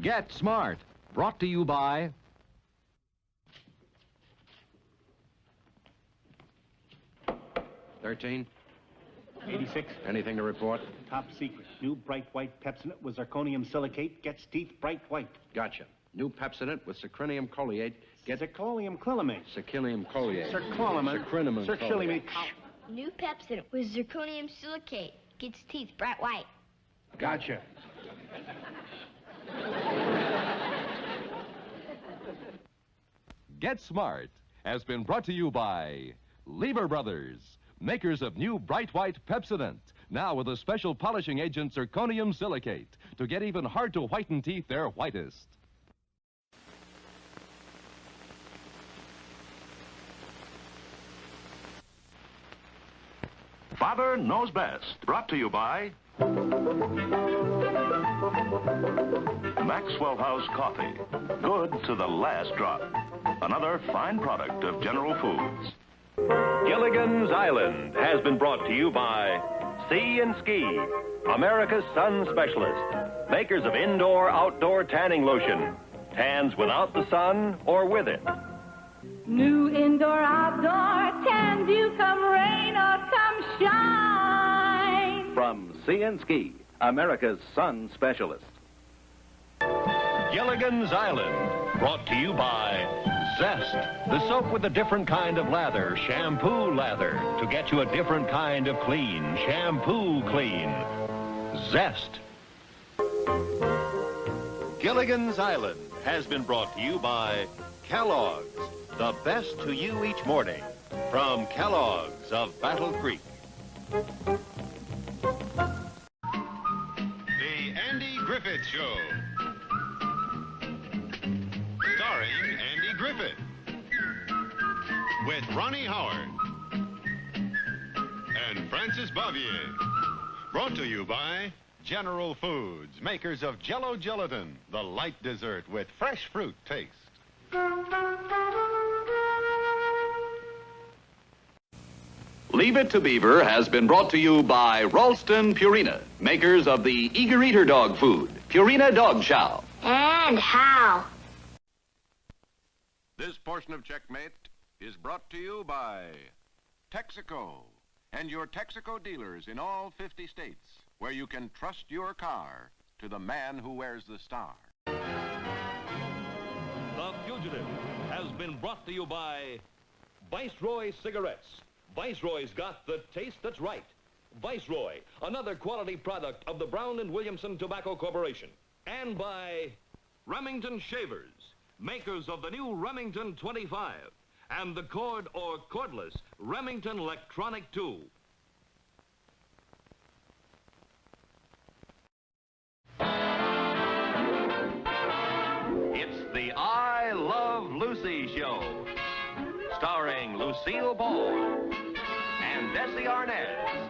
Get Smart, brought to you by... $13. 86. Anything to report? Top secret. New bright white Pepsodent with zirconium silicate gets teeth bright white. Gotcha. New Pepsodent with saccharinium choliate gets... Zirconium clilamate. Saccharinium choliate. Circulamin. Saccharinium Circulimate. New Pepsodent with zirconium silicate gets teeth bright white. Gotcha. Get Smart has been brought to you by Lever Brothers, makers of new bright white Pepsodent, now with a special polishing agent zirconium silicate to get even hard-to-whiten teeth their whitest. Father Knows Best, brought to you by Maxwell House Coffee, good to the last drop. Another fine product of General Foods. Gilligan's Island has been brought to you by Sea and Ski, America's sun specialist, makers of indoor-outdoor tanning lotion. Tans without the sun or with it. New indoor-outdoor tan view, come rain or come shine. From Sea and Ski, America's sun specialist. Gilligan's Island, brought to you by Zest, the soap with a different kind of lather, shampoo lather, to get you a different kind of clean, shampoo clean. Zest. Gilligan's Island has been brought to you by Kellogg's, the best to you each morning, from Kellogg's of Battle Creek. The Andy Griffith Show. Starring Andy Griffith. With Ronnie Howard. And Francis Bavier. Brought to you by General Foods, makers of Jell-O Gelatin, the light dessert with fresh fruit taste. Leave It to Beaver has been brought to you by Ralston Purina, makers of the Eager Eater dog food, Purina Dog Chow. And how? This portion of Checkmate is brought to you by Texaco and your Texaco dealers in all 50 states, where you can trust your car to the man who wears the star. The Fugitive has been brought to you by Viceroy Cigarettes. Viceroy's got the taste that's right. Viceroy, another quality product of the Brown and Williamson Tobacco Corporation. And by Remington Shavers, makers of the new Remington 25 and the cord or cordless Remington Electronic 2. It's the I Love Lucy show, starring Lucille Ball and Desi Arnaz.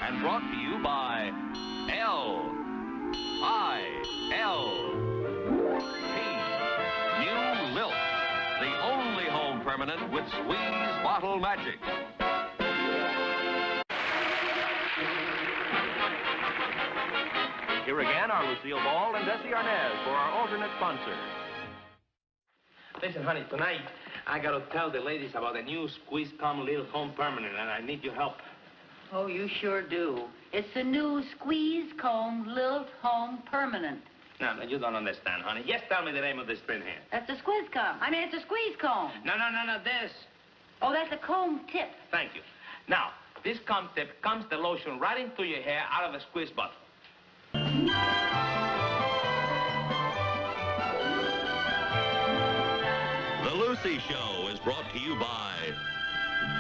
And brought to you by L-I-L-T. New Lilt, the only home permanent with squeeze bottle magic. Here again are Lucille Ball and Desi Arnaz for our alternate sponsor. Listen, honey, tonight I got to tell the ladies about the new Squeeze Comb Little Home Permanent, and I need your help. Oh, you sure do. It's the new Squeeze Comb Lilt Home Permanent. No, you don't understand, honey. Just tell me the name of this pin here. That's the Squeeze Comb. I mean, it's a Squeeze Comb. No, this. Oh, that's a comb tip. Thank you. Now, this comb tip comes the lotion right into your hair out of a squeeze bottle. The Lucy Show is brought to you by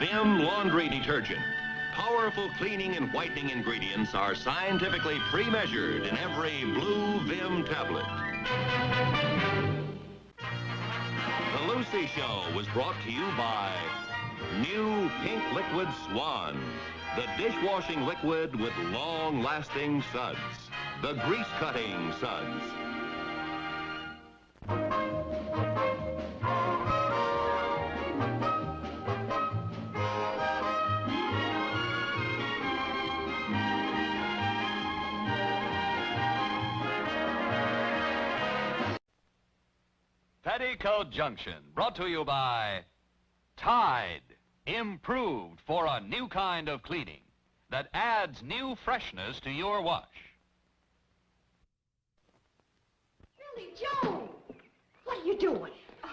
Vim Laundry Detergent. Powerful cleaning and whitening ingredients are scientifically pre-measured in every blue Vim tablet. The Lucy Show was brought to you by New Pink Liquid Swan, the dishwashing liquid with long-lasting suds, the grease-cutting suds. Petticoat Junction, brought to you by Tide, improved for a new kind of cleaning that adds new freshness to your wash. Billy Joe, what are you doing? Oh,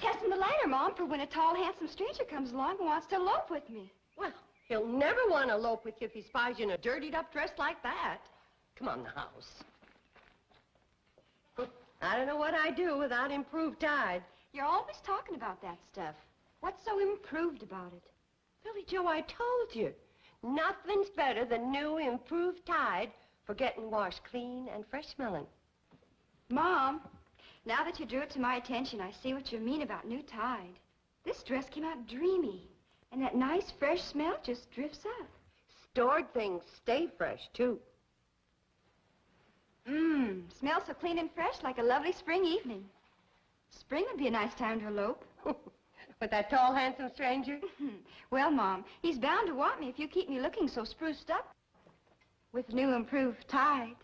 testing the lighter, Mom, for when a tall, handsome stranger comes along and wants to elope with me. Well, he'll never want to elope with you if he spies you in a dirtied-up dress like that. Come on in the house. I don't know what I'd do without improved Tide. You're always talking about that stuff. What's so improved about it? Billy Joe, I told you. Nothing's better than new improved Tide for getting washed clean and fresh smelling. Mom, now that you drew it to my attention, I see what you mean about new Tide. This dress came out dreamy, and that nice, fresh smell just drifts up. Stored things stay fresh, too. Smells so clean and fresh like a lovely spring evening. Spring would be a nice time to elope. With that tall, handsome stranger? Well, Mom, he's bound to want me if you keep me looking so spruced up with new improved Tide.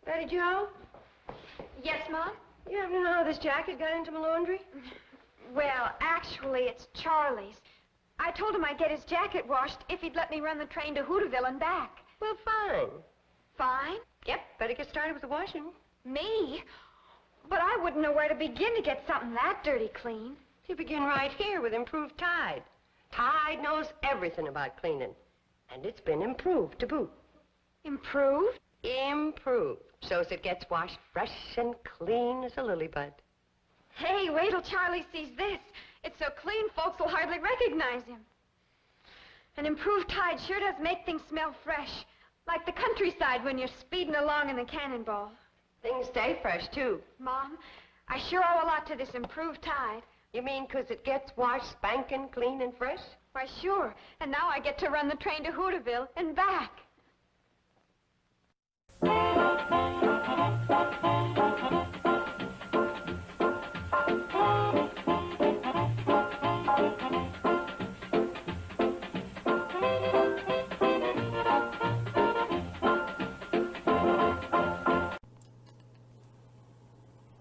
Betty Joe? Yes, Mom? You happen to know how this jacket got into my laundry? Well, actually, it's Charlie's. I told him I'd get his jacket washed if he'd let me run the train to Hooterville and back. Well, fine. Fine? Yep, better get started with the washing. Me? But I wouldn't know where to begin to get something that dirty clean. You begin right here with improved Tide. Tide knows everything about cleaning. And it's been improved to boot. Improved? Improved. So's it gets washed fresh and clean as a lily bud. Hey, wait till Charlie sees this. It's so clean, folks will hardly recognize him. An improved Tide sure does make things smell fresh, like the countryside when you're speeding along in the cannonball. Things stay fresh, too. Mom, I sure owe a lot to this improved Tide. You mean 'cause it gets washed spanking clean and fresh? Why, sure. And now I get to run the train to Hooterville and back.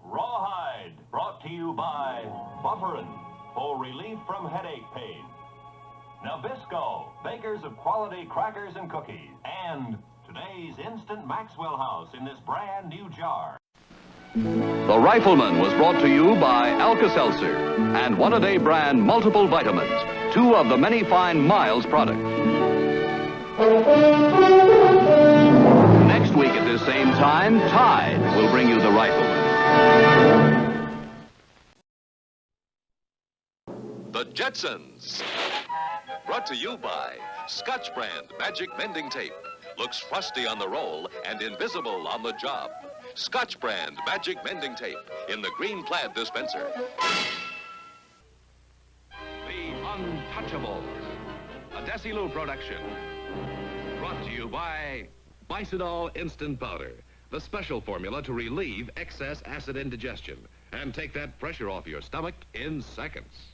Rawhide, brought to you by Bufferin for relief from headache pain. Nabisco, bakers of quality crackers and cookies. And today's Instant Maxwell House in this brand new jar. The Rifleman was brought to you by Alka-Seltzer and One-A-Day brand multiple vitamins, two of the many fine Miles products. Next week at this same time, Tide will bring you The Rifleman. The Jetsons. Brought to you by Scotch Brand Magic Mending Tape. Looks rusty on the roll and invisible on the job. Scotch Brand Magic Mending Tape in the green plaid dispenser. The Untouchables, a Desilu production. Brought to you by Bicidol Instant Powder, the special formula to relieve excess acid indigestion and take that pressure off your stomach in seconds.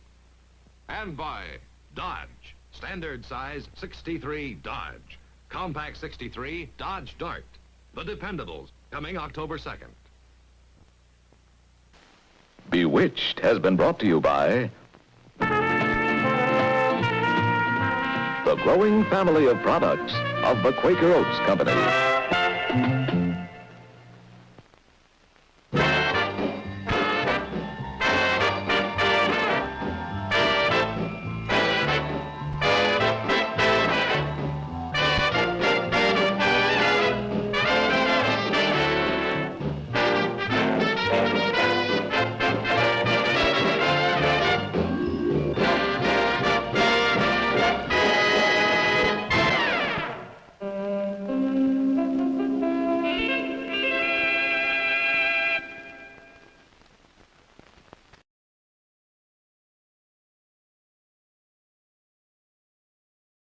And by Dodge, standard size 63 Dodge, compact 63 Dodge Dart, the Dependables, coming October 2nd. Bewitched has been brought to you by the growing family of products of the Quaker Oats Company.